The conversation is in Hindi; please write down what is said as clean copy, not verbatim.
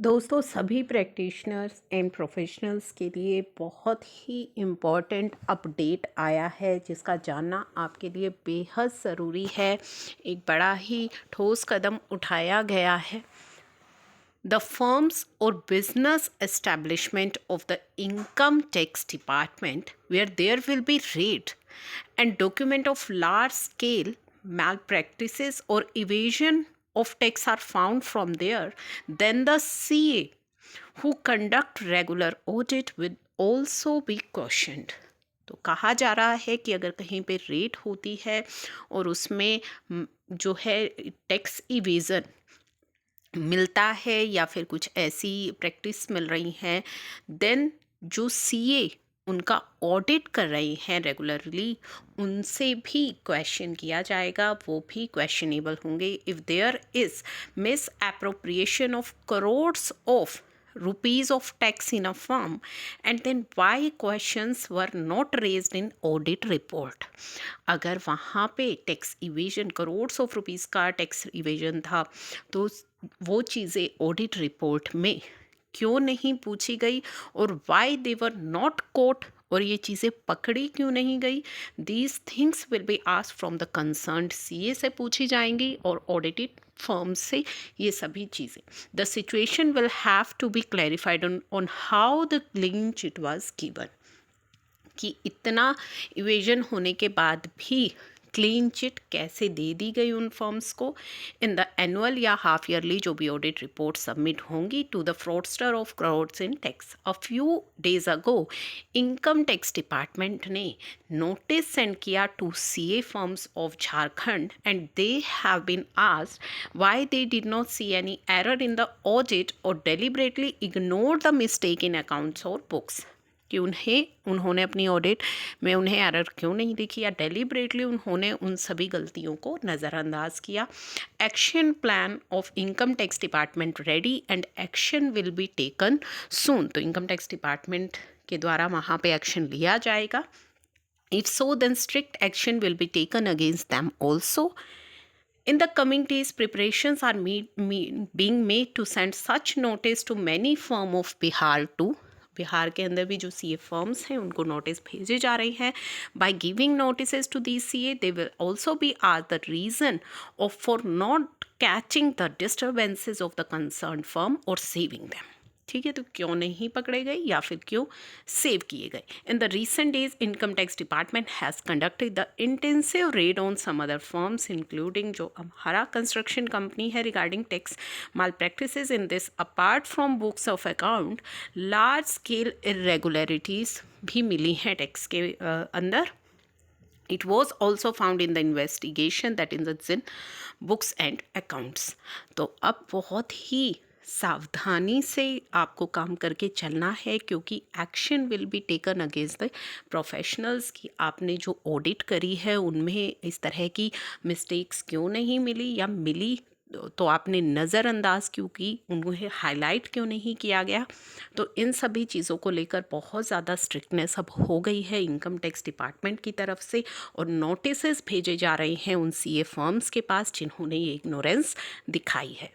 दोस्तों सभी प्रैक्टिशनर्स एंड प्रोफेशनल्स के लिए बहुत ही इम्पॉर्टेंट अपडेट आया है जिसका जानना आपके लिए बेहद ज़रूरी है। एक बड़ा ही ठोस कदम उठाया गया है। The firms or business establishment of the income tax department where there will be raid and document of large scale malpractices or evasion of tax are found from there, then the CA who conduct regular audit will also be questioned. तो कहा जा रहा है कि अगर कहीं पे रेड होती है और उसमें जो है टैक्स इवेज़न मिलता है या फिर कुछ ऐसी प्रैक्टिस मिल रही हैं, देन जो सीए उनका ऑडिट कर रही हैं रेगुलरली, उनसे भी क्वेश्चन किया जाएगा, वो भी क्वेश्चनेबल होंगे if there is misappropriation of crores of rupees of tax in a firm, and then why questions were not raised in audit report. अगर वहाँ पे tax evasion crores of rupees का टैक्स इवेजन था तो वो चीज़ें ऑडिट रिपोर्ट में क्यों नहीं पूछी गई और why they were not caught और ये चीज़ें पकड़ी क्यों नहीं गई, these things will be asked from the concerned CA से पूछी जाएंगी और ऑडिटेड फर्म से ये सभी चीज़ें। The situation will have to be clarified on how the clean chit was given, कि इतना इवेजन होने के बाद भी क्लीन चिट कैसे दे दी गई उन फर्म्स को इन द एनुअल या हाफ ईयरली जो भी ऑडिट रिपोर्ट सबमिट होंगी to the fraudster of crores in tax. A few days ago income tax department ने नोटिस सेंड किया to CA firms of Jharkhand and they have been asked why they did not see any error in the audit और deliberately ignore the mistake in accounts और बुक्स, कि उन्होंने अपनी ऑडिट में उन्हें एरर क्यों नहीं दिखी या डेलिबरेटली उन्होंने उन सभी गलतियों को नज़रअंदाज किया। Action plan of income tax department ready and action will be taken soon. तो इनकम टैक्स डिपार्टमेंट के द्वारा वहाँ पे एक्शन लिया जाएगा। If so then strict action will be taken against them also. In the coming days, preparations are being made to send such notice to many firm of Bihar too. Bihar के अंदर भी जो सीए फर्म्स हैं उनको नोटिस भेजे जा रही हैं। By giving notices to the CA they will also be asked the reason of for not catching the disturbances of the concern firm और सेविंग दैम। ठीक है, तो क्यों नहीं पकड़े गए या फिर क्यों सेव किए गए। In the recent days income tax department has conducted the intensive raid on some other firms including जो हमारा कंस्ट्रक्शन कंपनी है regarding tax malpractices in this. Apart from books of account large scale irregularities भी मिली हैं टैक्स के अंदर। It was also found in the investigation that in the books and accounts. तो अब बहुत ही सावधानी से आपको काम करके चलना है, क्योंकि action will be taken against the professionals कि आपने जो ऑडिट करी है उनमें इस तरह की मिस्टेक्स क्यों नहीं मिली या मिली तो आपने नज़रअंदाज क्यों की, उन्हें हाईलाइट क्यों नहीं किया गया। तो इन सभी चीज़ों को लेकर बहुत ज़्यादा स्ट्रिक्टनेस अब हो गई है इनकम टैक्स डिपार्टमेंट की तरफ से और नोटिसेस भेजे जा रहे हैं उन सीए फर्म्स के पास जिन्होंने ये इग्नोरेंस दिखाई है।